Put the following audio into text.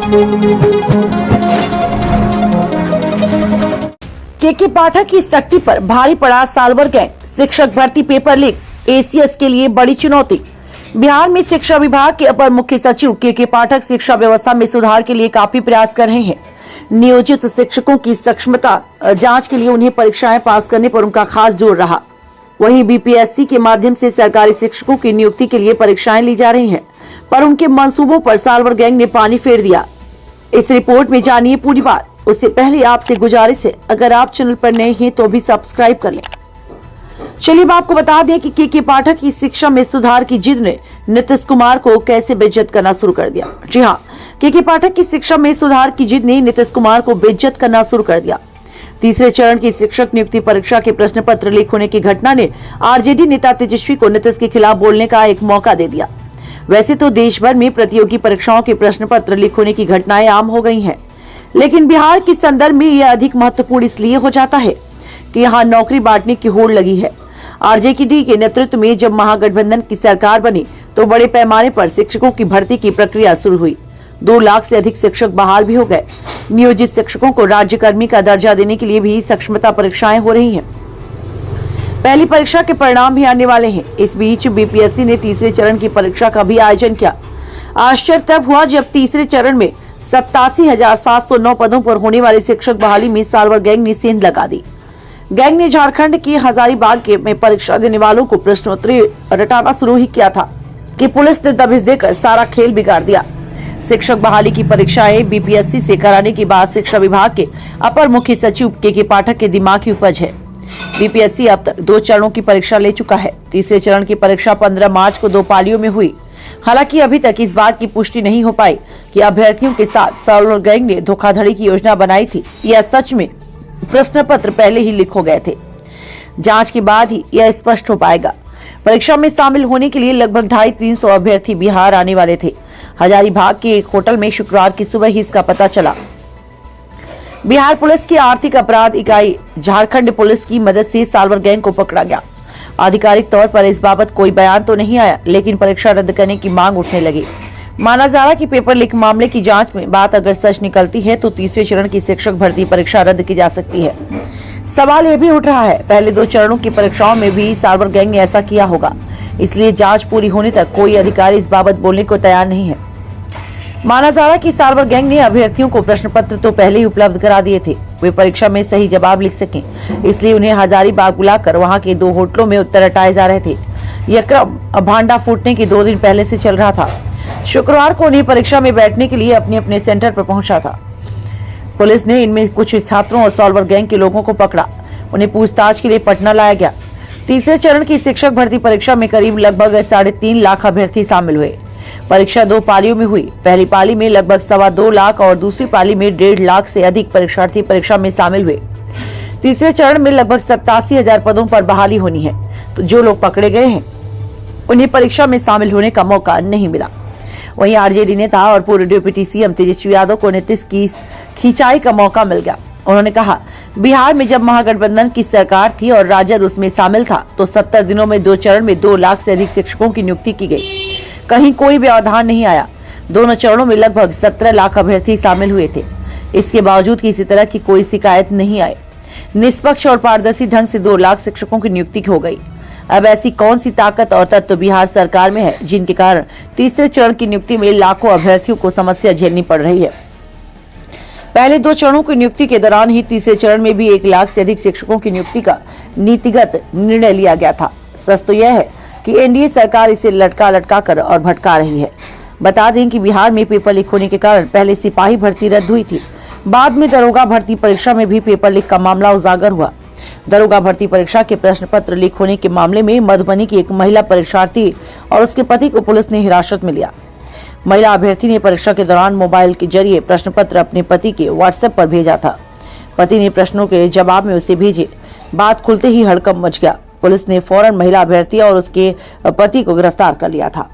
के पाठक की सख्ती पर भारी पड़ा साल्वर गैंग। शिक्षक भर्ती पेपर लीक, एसीएस के लिए बड़ी चुनौती। बिहार में शिक्षा विभाग के अपर मुख्य सचिव के पाठक शिक्षा व्यवस्था में सुधार के लिए काफी प्रयास कर रहे हैं। नियोजित शिक्षकों की सक्षमता जांच के लिए उन्हें परीक्षाएं पास करने पर उनका खास जोर रहा। वहीं बीपीएससी के माध्यम से सरकारी शिक्षकों की नियुक्ति के लिए परीक्षाएं ली जा रही हैं, पर उनके मंसूबों पर साल्वर गैंग ने पानी फेर दिया। इस रिपोर्ट में जानिए पूरी बात। उससे पहले आपसे गुजारिश है, अगर आप चैनल पर नए हैं तो भी सब्सक्राइब कर लें। चलिए अब आपको बता दें कि के पाठक की शिक्षा में सुधार की जिद ने नीतीश कुमार को कैसे बेइज्जत करना शुरू कर दिया। जी हाँ, के पाठक की शिक्षा में सुधार की जिद ने नीतीश कुमार को बेइज्जत करना शुरू कर दिया। तीसरे चरण की शिक्षक नियुक्ति परीक्षा के प्रश्न पत्र लीक होने की घटना ने आरजेडी नेता तेजस्वी को नीतीश के खिलाफ बोलने का एक मौका दे दिया। वैसे तो देश भर में प्रतियोगी परीक्षाओं के प्रश्न पत्र लीक होने की घटनाएं आम हो गई हैं, लेकिन बिहार के संदर्भ में यह अधिक महत्वपूर्ण इसलिए हो जाता है कि यहाँ नौकरी बांटने की होड़ लगी है। आरजेडी के नेतृत्व में जब महागठबंधन की सरकार बनी तो बड़े पैमाने पर शिक्षकों की भर्ती की प्रक्रिया शुरू हुई। 2 लाख से अधिक शिक्षक बहाल भी हो गए। नियोजित शिक्षकों को राज्यकर्मी का दर्जा देने के लिए भी सक्षमता परीक्षाएं हो रही हैं। पहली परीक्षा के परिणाम भी आने वाले हैं। इस बीच बीपीएससी ने तीसरे चरण की परीक्षा का भी आयोजन किया। आश्चर्य तब हुआ जब तीसरे चरण में 87,709 पदों पर होने वाली शिक्षक बहाली में साल्वर गैंग ने सेंध लगा दी। गैंग ने झारखंड के हजारीबाग में परीक्षा देने वालों को प्रश्नोत्तरी रटाना शुरू ही किया था कि पुलिस ने दबिश देकर सारा खेल बिगाड़ दिया। शिक्षक बहाली की परीक्षाएं बीपीएससी से कराने की बात शिक्षा विभाग के अपर मुख्य सचिव के पाठक के दिमाग की उपज है। बीपीएससी अब तक 2 चरणों की परीक्षा ले चुका है। तीसरे चरण की परीक्षा 15 मार्च को 2 पालियों में हुई। हालांकि अभी तक इस बात की पुष्टि नहीं हो पाई कि अभ्यर्थियों के साथ साल्वर गैंग ने धोखाधड़ी की योजना बनाई थी या सच में प्रश्न पत्र पहले ही लीक हो गए थे। जांच के बाद ही यह स्पष्ट हो पाएगा। परीक्षा में शामिल होने के लिए लगभग 250-300 अभ्यर्थी बिहार आने वाले थे। हजारीबाग के एक होटल में शुक्रवार की सुबह ही इसका पता चला। बिहार पुलिस की आर्थिक अपराध इकाई झारखंड पुलिस की मदद से साल्वर गैंग को पकड़ा गया। आधिकारिक तौर पर इस बाबत कोई बयान तो नहीं आया, लेकिन परीक्षा रद्द करने की मांग उठने लगी। माना जा रहा कि पेपर लीक मामले की जांच में बात अगर सच निकलती है तो तीसरे चरण की शिक्षक भर्ती परीक्षा रद्द की जा सकती है। सवाल यह भी उठ रहा है, पहले 2 चरणों की परीक्षाओं में भी साल्वर गैंग ने ऐसा किया होगा, इसलिए जांच पूरी होने तक कोई अधिकारी इस बाबत बोलने को तैयार नहीं है। माना जा रहा कि साल्वर गैंग ने अभ्यर्थियों को प्रश्न पत्र तो पहले ही उपलब्ध करा दिए थे, वे परीक्षा में सही जवाब लिख सकें, इसलिए उन्हें हजारीबाग बुलाकर वहां के 2 होटलों में उत्तर रटाए जा रहे थे। यह क्रम भांडा फूटने के 2 दिन पहले से चल रहा था। शुक्रवार को उन्हें परीक्षा में बैठने के लिए अपने अपने सेंटर पर पहुंचा था। पुलिस ने इनमें कुछ छात्रों और साल्वर गैंग के लोगों को पकड़ा। उन्हें पूछताछ के लिए पटना लाया गया। तीसरे चरण की शिक्षक भर्ती परीक्षा में करीब लगभग 3.5 लाख अभ्यर्थी शामिल हुए। परीक्षा 2 पालियों में हुई। पहली पाली में लगभग 2.25 लाख और दूसरी पाली में 1.5 लाख से अधिक परीक्षार्थी परीक्षा में शामिल हुए। तीसरे चरण में लगभग 87,000 पदों पर बहाली होनी है, तो जो लोग पकड़े गए हैं उन्हें परीक्षा में शामिल होने का मौका नहीं मिला। वहीं आरजेडी नेता और पूर्व डिप्टी सीएम तेजस्वी यादव को नीतीश की खिंचाई का मौका मिल गया। उन्होंने कहा, बिहार में जब महागठबंधन की सरकार थी और राजद उसमें शामिल था तो 70 दिनों में 2 चरण में 2 लाख से अधिक शिक्षकों की नियुक्ति की गई। कहीं कोई व्यवधान नहीं आया। दोनों चरणों में लगभग 17 लाख अभ्यर्थी शामिल हुए थे। इसके बावजूद किसी तरह की कोई शिकायत नहीं आई। निष्पक्ष और पारदर्शी ढंग से 2 लाख शिक्षकों की नियुक्ति हो गई। अब ऐसी कौन सी ताकत और तत्व बिहार सरकार में है जिनके कारण तीसरे चरण की नियुक्ति में लाखों अभ्यर्थियों को समस्या झेलनी पड़ रही है। पहले 2 चरणों की नियुक्ति के दौरान ही तीसरे चरण में भी 1 लाख से अधिक शिक्षकों की नियुक्ति का नीतिगत निर्णय लिया गया था। सच तो यह है कि एनडीए सरकार इसे लटका कर और भटका रही है। बता दें कि बिहार में पेपर लीक होने के कारण पहले सिपाही भर्ती रद्द हुई थी। बाद में दरोगा भर्ती परीक्षा में भी पेपर लीक का मामला उजागर हुआ। दरोगा भर्ती परीक्षा के प्रश्न पत्र लीक होने के मामले में मधुबनी की एक महिला परीक्षार्थी और उसके पति को पुलिस ने हिरासत में लिया। महिला अभ्यर्थी ने परीक्षा के दौरान मोबाइल के जरिए प्रश्न पत्र अपने पति के व्हाट्सएप पर भेजा था। पति ने प्रश्नों के जवाब में उसे भेजे। बात खुलते ही हड़कंप मच गया। पुलिस ने फौरन महिला अभ्यर्थी और उसके पति को गिरफ्तार कर लिया था।